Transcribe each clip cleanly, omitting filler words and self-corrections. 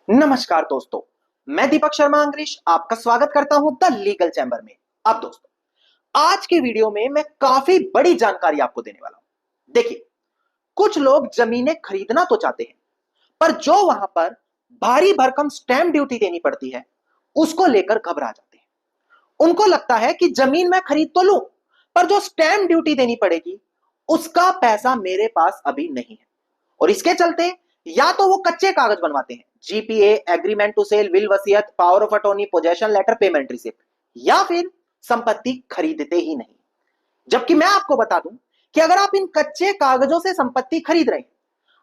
नमस्कार दोस्तों, मैं दीपक शर्मा अंग्रेश आपका स्वागत करता हूं द लीगल चैम्बर में। अब दोस्तों, आज की वीडियो में मैं काफी बड़ी जानकारी आपको देने वाला हूं। देखिए, कुछ लोग जमीनें खरीदना तो चाहते हैं, पर जो वहां पर भारी भरकम स्टैंप ड्यूटी देनी पड़ती है, उसको लेकर घबरा जाते हैं। उनको लगता है कि जमीन मैं खरीद तो लूं, पर जो स्टैंप ड्यूटी देनी पड़ेगी, उसका पैसा मेरे पास अभी नहीं है। और इसके चलते या तो वो कच्चे कागज बनवाते हैं, GPA, agreement to sell, will, वसीयत, power of attorney, possession letter, payment receipt, या फिर संपत्ति खरीदते ही नहीं। जबकि मैं आपको बता दूं कि अगर आप इन कच्चे कागजों से संपत्ति खरीद रहे हैं,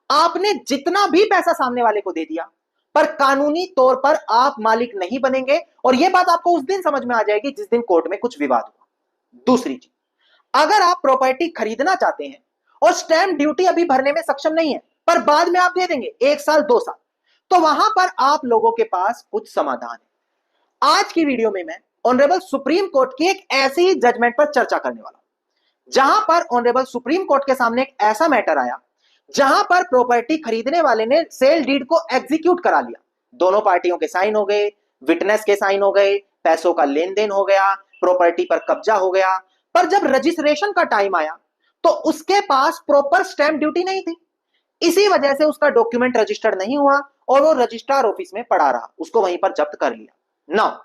आपने जितना भी पैसा सामने वाले को दे दिया, पर कानूनी तौर पर आप मालिक नहीं बनेंगे। और यह बात आपको उस दिन समझ में आ जाएगी जिस दिन कोर्ट में कुछ विवाद हुआ। दूसरी चीज, अगर आप प्रॉपर्टी खरीदना चाहते हैं और स्टैंप ड्यूटी अभी भरने में सक्षम नहीं है, पर बाद में आप दे देंगे 1 साल 2 साल, तो वहां पर आप लोगों के पास कुछ समाधान है। आज की वीडियो में मैं ऑनरेबल सुप्रीम कोर्ट की एक ऐसी जजमेंट पर चर्चा करने वाला हूं, जहां पर ऑनरेबल सुप्रीम कोर्ट के सामने एक ऐसा मैटर आया जहां पर प्रॉपर्टी खरीदने वाले ने सेल डीड को एग्जीक्यूट करा लिया। दोनों पार्टियों के साइन हो गए, विटनेस के साइन हो गए, पैसों का लेन देन हो गया, प्रॉपर्टी पर कब्जा हो गया। पर जब रजिस्ट्रेशन का टाइम आया तो उसके पास प्रॉपर स्टैंप ड्यूटी नहीं थी। इसी वजह से उसका डॉक्यूमेंट रजिस्टर्ड नहीं हुआ और वो रजिस्ट्रार ऑफिस में पड़ा रहा, उसको वहीं पर जब्त कर लिया। नाउ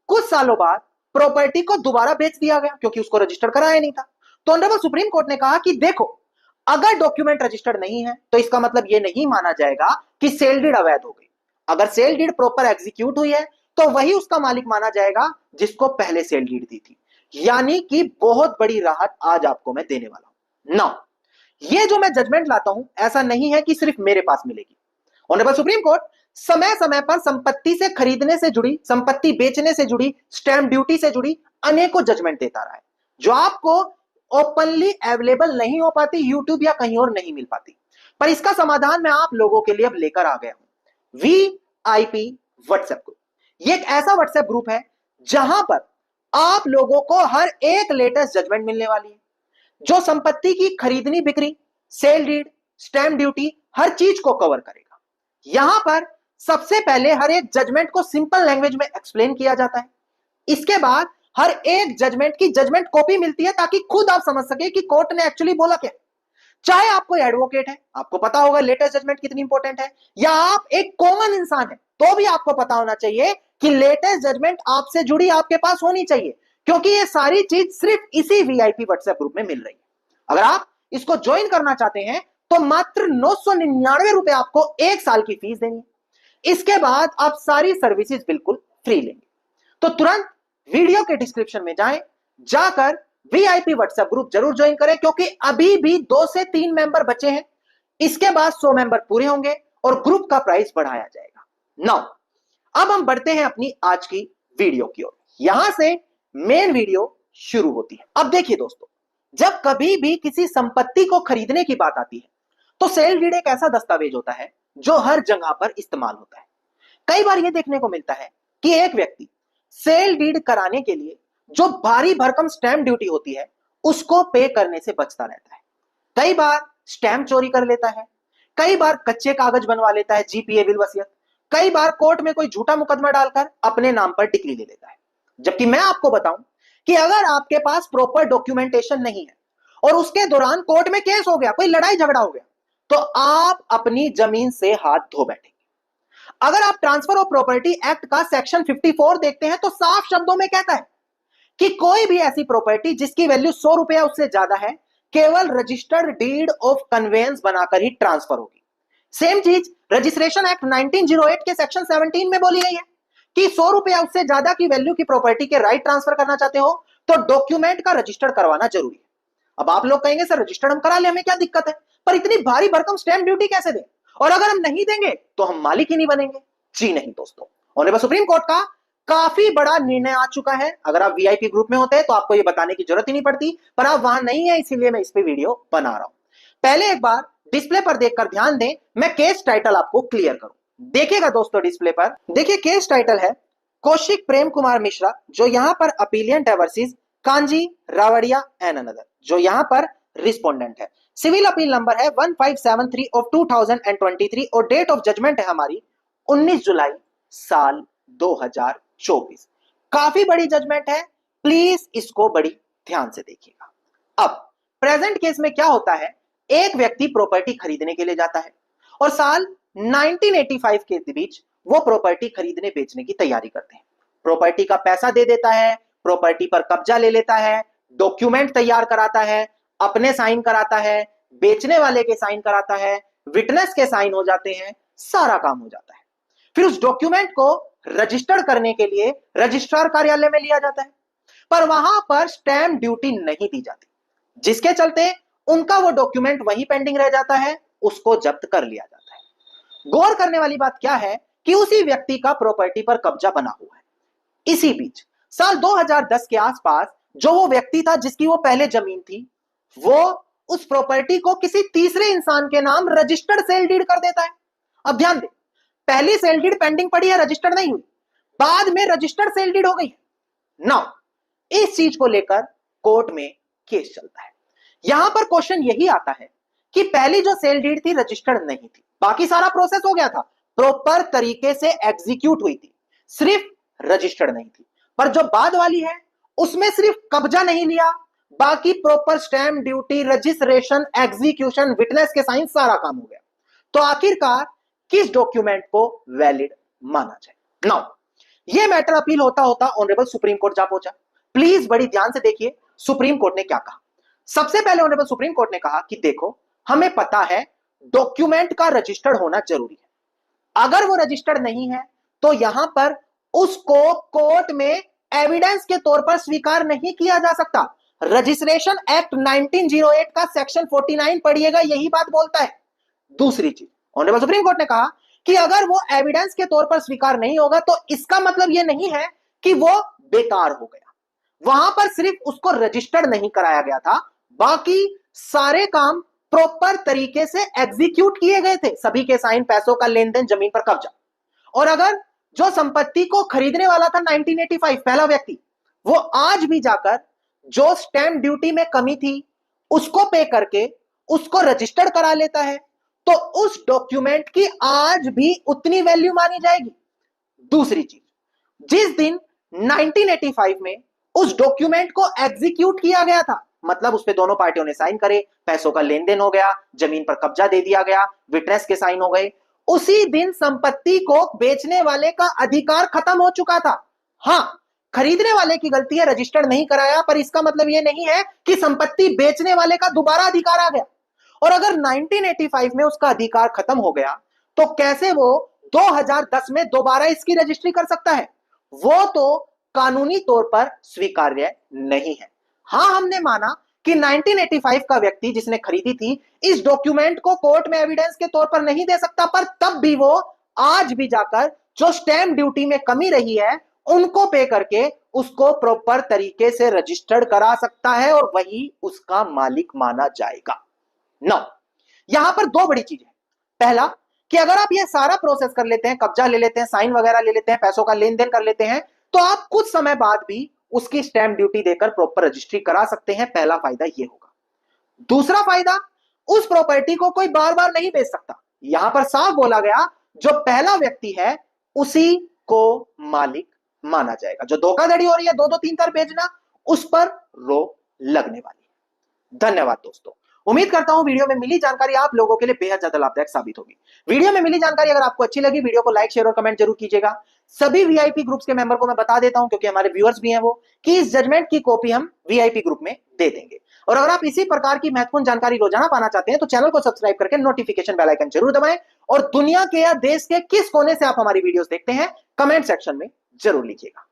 कुछ सालों बाद प्रॉपर्टी को दोबारा बेच दिया गया क्योंकि उसको रजिस्टर कराया नहीं था। तो ऑनरेबल सुप्रीम कोर्ट ने कहा कि देखो, अगर डॉक्यूमेंट रजिस्टर्ड नहीं है तो इसका मतलब यह नहीं माना जाएगा कि सेल डीड अवैध हो गई। अगर सेल डीड प्रॉपर एग्जीक्यूट हुई है तो वही उसका मालिक माना जाएगा जिसको पहले सेल डीड दी थी। यानी कि बहुत बड़ी राहत आज आपको मैं देने वाला हूं। नाउ ये जो मैं जजमेंट लाता हूं, ऐसा नहीं है कि सिर्फ मेरे पास मिलेगी। ऑनरेबल सुप्रीम कोर्ट समय समय पर संपत्ति से खरीदने से जुड़ी, संपत्ति बेचने से जुड़ी, स्टैंप ड्यूटी से जुड़ी अनेकों जजमेंट देता रहा है, जो आपको ओपनली अवेलेबल नहीं हो पाती, यूट्यूब या कहीं और नहीं मिल पाती। पर इसका समाधान मैं आप लोगों के लिए अब लेकर आ गया हूं। वीआईपी व्हाट्सएप ग्रुप, ये एक ऐसा व्हाट्सएप ग्रुप है जहां पर आप लोगों को हर एक लेटेस्ट जजमेंट मिलने वाली है, जो संपत्ति की खरीदनी बिक्री, सेल डीड, स्टैंप ड्यूटी, हर चीज को कवर करेगा। यहां पर सबसे पहले हर एक जजमेंट को सिंपल लैंग्वेज में एक्सप्लेन किया जाता है। इसके बाद हर एक जजमेंट की जजमेंट कॉपी मिलती है ताकि खुद आप समझ सके कि कोर्ट ने एक्चुअली बोला क्या। चाहे आप कोई एडवोकेट है, आपको पता होगा लेटेस्ट जजमेंट कितनी इंपॉर्टेंट है, या आप एक कॉमन इंसान है, तो भी आपको पता होना चाहिए कि लेटेस्ट जजमेंट आपसे जुड़ी आपके पास होनी चाहिए, क्योंकि ये सारी चीज सिर्फ इसी वीआईपी व्हाट्सएप ग्रुप में मिल रही है। अगर आप इसको ज्वाइन करना चाहते हैं तो मात्र 999 रुपए आपको 1 साल की फीस देनी है। इसके बाद आप सारी सर्विसेज बिल्कुल फ्री लेंगे। तो तुरंत वीडियो के डिस्क्रिप्शन में जाएं, जाकर वीआईपी व्हाट्सएप ग्रुप जरूर ज्वाइन करें, क्योंकि अभी भी 2 से 3 मेंबर बचे हैं। इसके बाद 100 मेंबर पूरे होंगे और ग्रुप का प्राइस बढ़ाया जाएगा। नाउ अब हम बढ़ते हैं अपनी आज की वीडियो की ओर। यहां से मेन वीडियो शुरू होती है। अब देखिए दोस्तों, जब कभी भी किसी संपत्ति को खरीदने की बात आती है तो सेल डीड एक ऐसा दस्तावेज होता है जो हर जगह पर इस्तेमाल होता है। कई बार यह देखने को मिलता है कि एक व्यक्ति सेल डीड कराने के लिए जो भारी भरकम स्टैंप ड्यूटी होती है उसको पे करने से बचता रहता है। कई बार स्टैंप चोरी कर लेता है, कई बार कच्चे कागज बनवा लेता है, जीपीए, विल, वसीयत, कई बार कोर्ट में कोई झूठा मुकदमा डालकर अपने नाम पर डिग्री ले लेता है। जबकि मैं आपको बताऊं कि अगर आपके पास प्रॉपर डॉक्यूमेंटेशन नहीं है और उसके दौरान कोर्ट में केस हो गया, कोई लड़ाई झगड़ा हो गया, तो आप अपनी जमीन से हाथ धो बैठेंगे। अगर आप ट्रांसफर ऑफ प्रॉपर्टी एक्ट का सेक्शन 54 देखते हैं तो साफ शब्दों में कहता है कि कोई भी ऐसी प्रॉपर्टी जिसकी वैल्यू 100 रुपया उससे ज्यादा है, केवल रजिस्टर्ड डीड ऑफ कन्वेंस बनाकर ही ट्रांसफर होगी। सेम चीज रजिस्ट्रेशन एक्ट 1908 के सेक्शन 17 में बोली गई है कि 100 रुपया उससे ज्यादा की वैल्यू की प्रॉपर्टी के राइट ट्रांसफर करना चाहते हो तो डॉक्यूमेंट का रजिस्टर करवाना जरूरी है। अब आप लोग कहेंगे सर रजिस्टर्ड हम करा ले, हमें क्या दिक्कत है, पर इतनी भारी भरकम स्टैंप ड्यूटी कैसे दें, और अगर हम नहीं देंगे तो हम मालिक ही नहीं बनेंगे। जी नहीं दोस्तों, ऑनरेबल सुप्रीम कोर्ट का काफी बड़ा निर्णय आ चुका है। अगर आप वीआईपी ग्रुप में होते हैं तो आपको यह बताने की जरूरत ही नहीं पड़ती, पर आप वहां नहीं है इसीलिए मैं इस पे वीडियो बना रहा हूं। पहले एक बार डिस्प्ले पर देखकर ध्यान दें, मैं केस टाइटल आपको क्लियर करूं। देखिएगा दोस्तों, डिस्प्ले पर देखिए, केस टाइटल है कौशिक प्रेम कुमार मिश्रा, जो यहां पर अपीलियंट है, versus kanji Rawadiya and another, जो यहां पर रिस्पोंडेंट है। सिविल अपील नंबर है 1573 ऑफ 2023 और डेट ऑफ जजमेंट है हमारी 19 जुलाई साल 2024। काफी बड़ी जजमेंट है, प्लीज इसको बड़ी ध्यान से देखिएगा। अब प्रेजेंट केस में क्या होता है, एक व्यक्ति प्रॉपर्टी खरीदने के लिए जाता है और साल 1985 के बीच वो प्रॉपर्टी खरीदने बेचने की तैयारी करते हैं। प्रॉपर्टी का पैसा दे देता है, प्रॉपर्टी पर कब्जा ले लेता है, डॉक्यूमेंट तैयार कराता है, अपने साइन कराता है, बेचने वाले के साइन कराता है, विटनेस के साइन हो जाते हैं, सारा काम हो जाता है। फिर उस डॉक्यूमेंट को रजिस्टर्ड करने के लिए रजिस्ट्रार कार्यालय में लिया जाता है, पर वहां पर स्टैंप ड्यूटी नहीं दी जाती, जिसके चलते उनका वो डॉक्यूमेंट वहीं पेंडिंग रह जाता है, उसको जब्त कर लिया जाता है। गौर करने वाली बात क्या है कि उसी व्यक्ति का प्रॉपर्टी पर कब्जा बना हुआ है। इसी बीच साल 2010 के आसपास जो वो व्यक्ति था जिसकी वो पहले जमीन थी, वो उस प्रॉपर्टी को किसी तीसरे इंसान के नाम रजिस्टर्ड सेल डीड कर देता है। अब ध्यान दें, पहली सेल डीड पेंडिंग पड़ी है, रजिस्टर्ड नहीं हुई, बाद में रजिस्टर्ड सेल डीड हो गई। नाउ इस चीज को लेकर कोर्ट में केस चलता है। यहां पर क्वेश्चन यही आता है कि पहली जो सेल डीड थी रजिस्टर्ड नहीं थी, बाकी सारा प्रोसेस हो गया था, प्रॉपर तरीके से एग्जीक्यूट हुई थी, सिर्फ रजिस्टर्ड नहीं थी। पर जो बाद वाली है उसमें सिर्फ कब्जा नहीं लिया, बाकी proper stamp duty, registration, execution, witness के साइन, सारा काम हो गया। तो आखिरकार किस डॉक्यूमेंट को वैलिड माना जाए? नाउ ये मैटर अपील होता होता ऑनरेबल सुप्रीम कोर्ट जा पहुंचा। प्लीज बड़ी ध्यान से देखिए सुप्रीम कोर्ट ने क्या कहा। सबसे पहले ऑनरेबल सुप्रीम कोर्ट ने कहा कि देखो, हमें पता है डॉक्यूमेंट का रजिस्टर्ड होना जरूरी है, अगर वो रजिस्टर्ड नहीं है तो यहां पर उसको कोर्ट में एविडेंस के तौर पर स्वीकार नहीं किया जा सकता। रजिस्ट्रेशन एक्ट 1908 का सेक्शन 49 पढ़िएगा, यही बात बोलता है। दूसरी चीज, ऑनरेबल सुप्रीम कोर्ट ने कहा कि अगर वो एविडेंस के तौर पर स्वीकार नहीं होगा तो इसका मतलब यह नहीं है कि वो बेकार हो गया। वहां पर सिर्फ उसको रजिस्टर्ड नहीं कराया गया था, बाकी सारे काम प्रॉपर तरीके से एग्जीक्यूट किए गए थे, सभी के साइन, पैसों का लेन देन, जमीन पर कब्जा। और अगर जो संपत्ति को खरीदने वाला था 1985 पहला व्यक्ति, वो आज भी जाकर जो स्टैंप ड्यूटी में कमी थी उसको पे करके उसको रजिस्टर्ड करा लेता है, तो उस डॉक्यूमेंट की आज भी उतनी वैल्यू मानी जाएगी। दूसरी चीज, जिस दिन 1985 में उस डॉक्यूमेंट को एग्जीक्यूट किया गया था, मतलब उस पे दोनों पार्टियों ने साइन करे, पैसों का लेन देन हो गया, जमीन पर कब्जा दे दिया गया, विटनेस के साइन हो गए, उसी दिन संपत्ति को बेचने वाले का अधिकार खत्म हो चुका था। हां, खरीदने वाले की गलती है, रजिस्टर्ड नहीं कराया, पर इसका मतलब यह नहीं है कि संपत्ति बेचने वाले का दोबारा अधिकार आ गया। और अगर 1985 में उसका अधिकार खत्म हो गया तो कैसे वो 2010 में दोबारा इसकी रजिस्ट्री कर सकता है? वो तो कानूनी तौर पर स्वीकार्य नहीं है। हां, हमने माना कि 1985 का व्यक्ति जिसने खरीदी थी इस डॉक्यूमेंट को कोर्ट में एविडेंस के तौर पर नहीं दे सकता, पर तब भी वो आज भी जाकर जो स्टैंप ड्यूटी में कमी रही है उनको पे करके उसको प्रॉपर तरीके से रजिस्टर्ड करा सकता है और वही उसका मालिक माना जाएगा। नौ, यहां पर दो बड़ी चीजें। पहला कि अगर आप ये सारा प्रोसेस कर लेते हैं, कब्जा ले लेते हैं, साइन वगैरह ले लेते हैं, पैसों का लेन देन कर लेते हैं, तो आप कुछ समय बाद भी उसकी स्टैंप ड्यूटी देकर प्रॉपर रजिस्ट्री करा सकते हैं। पहला फायदा ये होगा। दूसरा फायदा, उस प्रॉपर्टी को कोई बार बार नहीं बेच सकता। यहां पर साफ बोला गया, जो पहला व्यक्ति है उसी को मालिक माना जाएगा। जो धोखाधड़ी हो रही है, दो दो तीन बार बेचना, उस पर रोक लगने वाली है। धन्यवाद दोस्तों। उम्मीद करता हूं वीडियो में मिली जानकारी आप लोगों के लिए बेहद ज्यादा लाभदायक साबित होगी। वीडियो में मिली जानकारी अगर आपको अच्छी लगी, वीडियो को लाइक, शेयर और कमेंट जरूर कीजिएगा। सभी वीआईपी ग्रुप्स के मेंबर को मैं बता देता हूं, क्योंकि हमारे व्यूअर्स भी हैं वो, कि इस जजमेंट की कॉपी हम वीआईपी ग्रुप में दे देंगे। और अगर आप इसी प्रकार की महत्वपूर्ण जानकारी रोजाना पाना चाहते हैं तो चैनल को सब्सक्राइब करके नोटिफिकेशन बेल आइकन जरूर दबाएं। और दुनिया के या देश के किस कोने से आप हमारी वीडियोस देखते हैं, कमेंट सेक्शन में जरूर लिखिएगा।